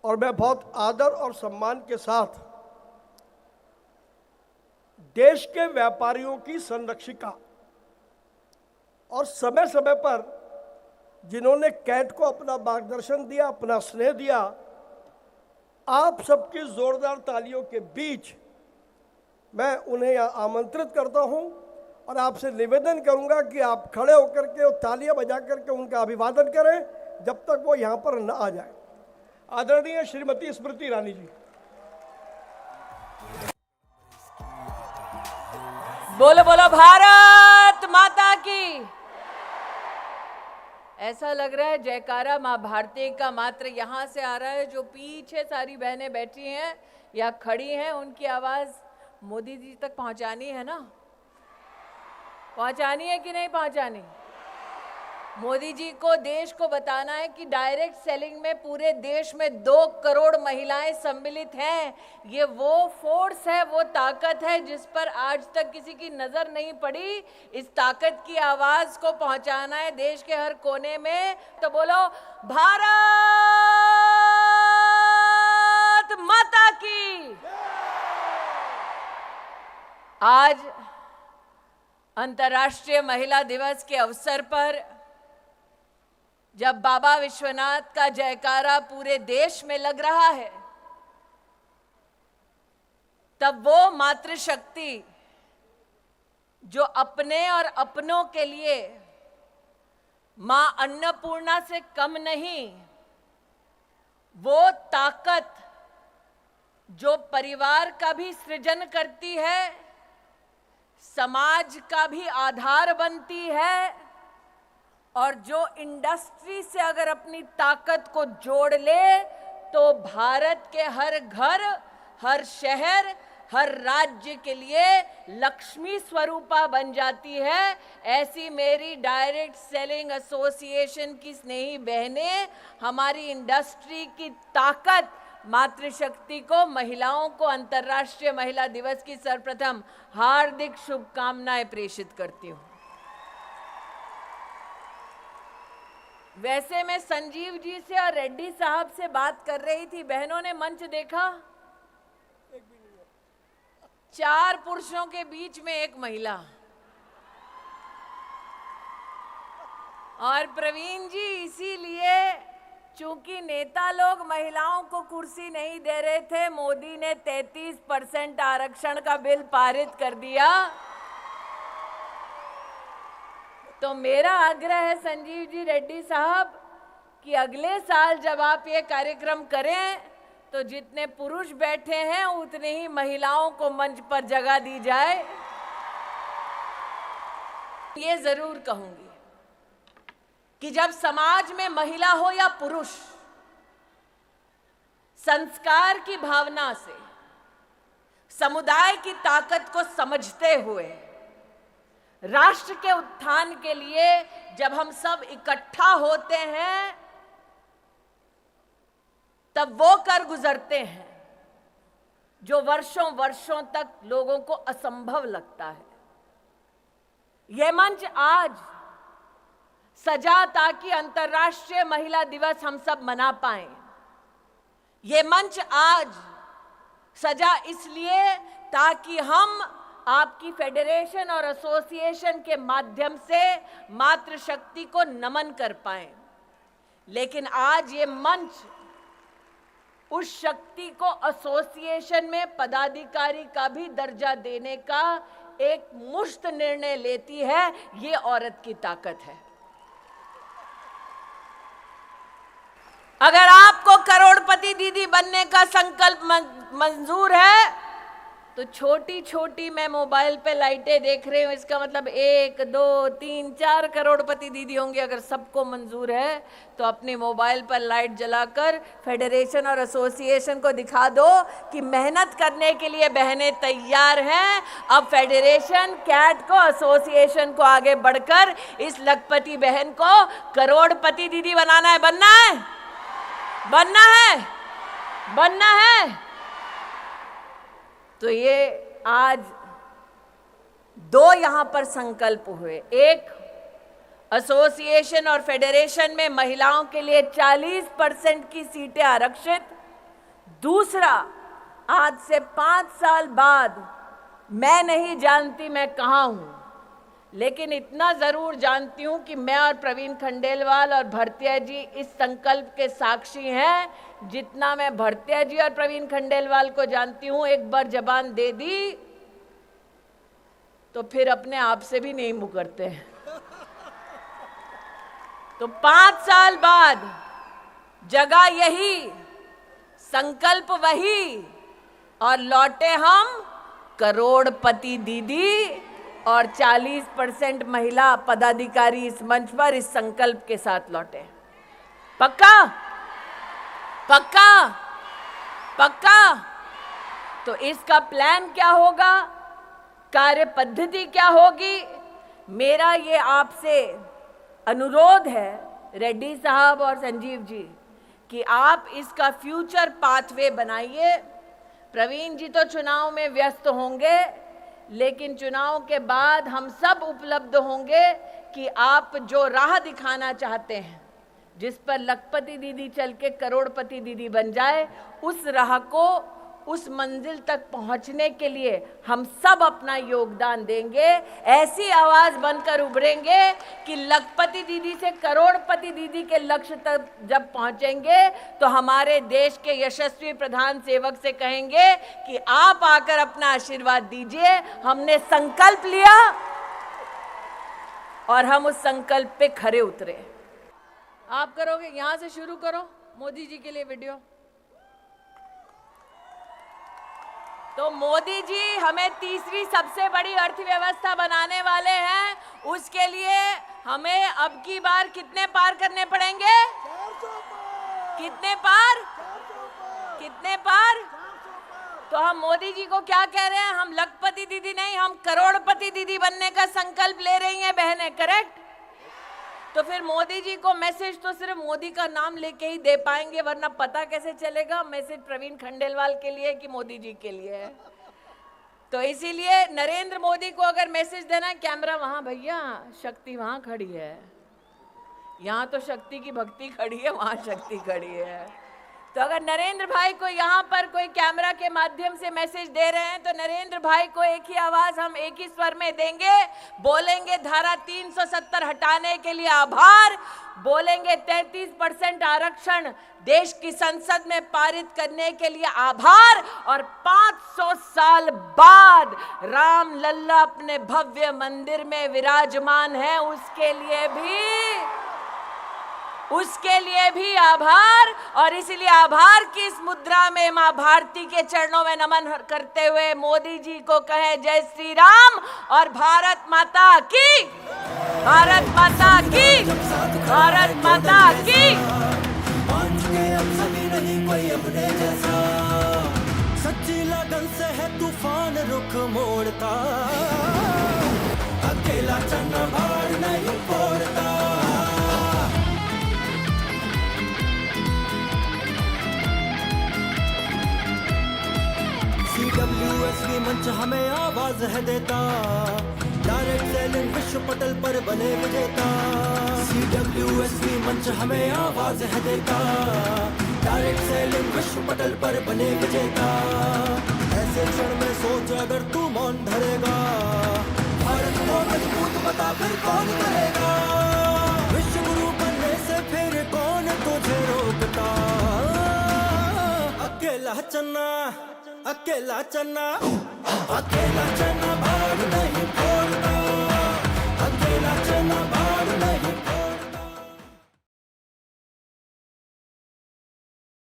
और मैं बहुत आदर और सम्मान के साथ देश के व्यापारियों की संरक्षिका और समय समय पर जिन्होंने कैट को अपना मार्गदर्शन दिया, अपना स्नेह दिया, आप सबकी जोरदार तालियों के बीच मैं उन्हें यहाँ आमंत्रित करता हूँ और आपसे निवेदन करूँगा कि आप खड़े होकर के और तालियां बजा करके उनका अभिवादन करें जब तक वो यहाँ पर न आ जाए। आदरणीय श्रीमती स्मृति ईरानी जी। बोलो बोलो भारत माता की। ऐसा लग रहा है जयकारा माँ भारती का मात्र यहाँ से आ रहा है। जो पीछे सारी बहनें बैठी हैं या खड़ी हैं, उनकी आवाज मोदी जी तक पहुंचानी है ना? पहुंचानी है कि नहीं पहुंचानी? मोदी जी को देश को बताना है कि डायरेक्ट सेलिंग में पूरे देश में 2 करोड़ महिलाएं सम्मिलित हैं। ये वो फोर्स है, वो ताकत है जिस पर आज तक किसी की नजर नहीं पड़ी। इस ताकत की आवाज को पहुंचाना है देश के हर कोने में। तो बोलो भारत माता की। आज अंतर्राष्ट्रीय महिला दिवस के अवसर पर जब बाबा विश्वनाथ का जयकारा पूरे देश में लग रहा है, तब वो मातृशक्ति जो अपने और अपनों के लिए मां अन्नपूर्णा से कम नहीं, वो ताकत जो परिवार का भी सृजन करती है, समाज का भी आधार बनती है, और जो इंडस्ट्री से अगर अपनी ताकत को जोड़ ले तो भारत के हर घर, हर शहर, हर राज्य के लिए लक्ष्मी स्वरूपा बन जाती है। ऐसी मेरी डायरेक्ट सेलिंग एसोसिएशन की स्नेही बहनें हमारी इंडस्ट्री की ताकत मातृशक्ति को, महिलाओं को अंतर्राष्ट्रीय महिला दिवस की सर्वप्रथम हार्दिक शुभकामनाएं प्रेषित करती हूं। वैसे मैं संजीव जी से और रेड्डी साहब से बात कर रही थी, बहनों ने मंच देखा? 4 पुरुषों के बीच में 1 महिला। और प्रवीण जी, इसीलिए चूंकि नेता लोग महिलाओं को कुर्सी नहीं दे रहे थे, मोदी ने 33% आरक्षण का बिल पारित कर दिया। तो मेरा आग्रह है संजीव जी, रेड्डी साहब, कि अगले साल जब आप ये कार्यक्रम करें तो जितने पुरुष बैठे हैं उतने ही महिलाओं को मंच पर जगह दी जाए। ये जरूर कहूंगी कि जब समाज में महिला हो या पुरुष, संस्कार की भावना से समुदाय की ताकत को समझते हुए राष्ट्र के उत्थान के लिए जब हम सब इकट्ठा होते हैं, तब वो कर गुजरते हैं जो वर्षों वर्षों तक लोगों को असंभव लगता है। यह मंच आज सजा ताकि अंतर्राष्ट्रीय महिला दिवस हम सब मना पाएं। ये मंच आज सजा इसलिए ताकि हम आपकी फेडरेशन और एसोसिएशन के माध्यम से मातृशक्ति को नमन कर पाएं। लेकिन आज ये मंच उस शक्ति को एसोसिएशन में पदाधिकारी का भी दर्जा देने का एक मुश्त निर्णय लेती है। ये औरत की ताकत है। अगर आपको करोड़पति दीदी बनने का संकल्प मंजूर है तो छोटी छोटी मैं मोबाइल पे लाइटें देख रही हूँ, इसका मतलब 1, 2, 3, 4 करोड़पति दीदी होंगे। अगर सबको मंजूर है तो अपने मोबाइल पर लाइट जलाकर फेडरेशन और एसोसिएशन को दिखा दो कि मेहनत करने के लिए बहनें तैयार हैं। अब फेडरेशन, कैट को, एसोसिएशन को आगे बढ़कर इस लखपति बहन को करोड़पति दीदी बनाना है। बनना है, बनना है, बनना है। तो ये आज 2 यहां पर संकल्प हुए। एक, एसोसिएशन और फेडरेशन में महिलाओं के लिए 40% की सीटें आरक्षित, दूसरा, आज से 5 साल बाद मैं नहीं जानती मैं कहाँ हूँ, लेकिन इतना जरूर जानती हूँ कि मैं और प्रवीण खंडेलवाल और भरतिया जी इस संकल्प के साक्षी हैं। जितना मैं भरतिया जी और प्रवीण खंडेलवाल को जानती हूँ, एक बार जबान दे दी तो फिर अपने आप से भी नहीं मुकरते हैं। तो 5 साल बाद जगह यही, संकल्प वही, और लौटे हम करोड़पति दीदी और 40% महिला पदाधिकारी इस मंच पर इस संकल्प के साथ लौटे। पक्का? पक्का? पक्का? तो इसका प्लान क्या होगा, कार्य पद्धति क्या होगी? मेरा ये आपसे अनुरोध है रेड्डी साहब और संजीव जी कि आप इसका फ्यूचर पाथवे बनाइए। प्रवीण जी तो चुनाव में व्यस्त होंगे, लेकिन चुनाव के बाद हम सब उपलब्ध होंगे कि आप जो राह दिखाना चाहते हैं, जिस पर लखपति दीदी चल के करोड़पति दीदी बन जाए, उस राह को, उस मंजिल तक पहुंचने के लिए हम सब अपना योगदान देंगे। ऐसी आवाज बनकर उभरेंगे कि लखपति दीदी से करोड़पति दीदी के लक्ष्य तक जब पहुंचेंगे तो हमारे देश के यशस्वी प्रधान सेवक से कहेंगे कि आप आकर अपना आशीर्वाद दीजिए। हमने संकल्प लिया और हम उस संकल्प पे खरे उतरे। आप करोगे? यहां से शुरू करो मोदी जी के लिए वीडियो। तो मोदी जी हमें तीसरी सबसे बड़ी अर्थव्यवस्था बनाने वाले हैं। उसके लिए हमें अब की बार कितने पार करने पड़ेंगे? 400 पार। कितने पार? 400 पार। कितने पार? 400 पार। तो हम मोदी जी को क्या कह रहे हैं? हम लखपति दीदी नहीं, हम करोड़पति दीदी बनने का संकल्प ले रही हैं बहनें। करेक्ट? तो फिर मोदी जी को मैसेज तो सिर्फ मोदी का नाम लेके ही दे पाएंगे, वरना पता कैसे चलेगा मैसेज प्रवीण खंडेलवाल के लिए कि मोदी जी के लिए है। तो इसीलिए नरेंद्र मोदी को अगर मैसेज देना है, कैमरा वहां भैया, शक्ति वहां खड़ी है, यहाँ तो शक्ति की भक्ति खड़ी है, वहां शक्ति खड़ी है। तो अगर नरेंद्र भाई को यहाँ पर कोई कैमरा के माध्यम से मैसेज दे रहे हैं, तो नरेंद्र भाई को एक ही आवाज हम एक ही स्वर में देंगे, बोलेंगे धारा 370 हटाने के लिए आभार, बोलेंगे 33% आरक्षण देश की संसद में पारित करने के लिए आभार, और 500 साल बाद राम लल्ला अपने भव्य मंदिर में विराजमान है, उसके लिए भी आभार। और इसलिए आभार की इस मुद्रा में मां भारती के चरणों में नमन करते हुए मोदी जी को कहें जय श्री राम और भारत माता की, भारत माता की, भारत माता की। सच्ची लगन से है तूफान रुख मोड़ता, अकेला चन्ना भाड़ नहीं फोड़ता। CWSV मंच हमें आवाज है देता, डायरेक्ट सेलिंग विश्व पटल पर बने विजेता। CWSV मंच हमें आवाज है देता, डायरेक्ट सेलिंग विश्व पटल पर बने विजेता। ऐसे क्षण में सोच अगर तू मौन धरेगा, भारत को मजबूत बता फिर कौन करेगा। विश्व गुरु बनने से फिर कौन तुझे रोकता। अकेला चन्ना, अकेला चन्ना, अकेला चन्ना भाग नहीं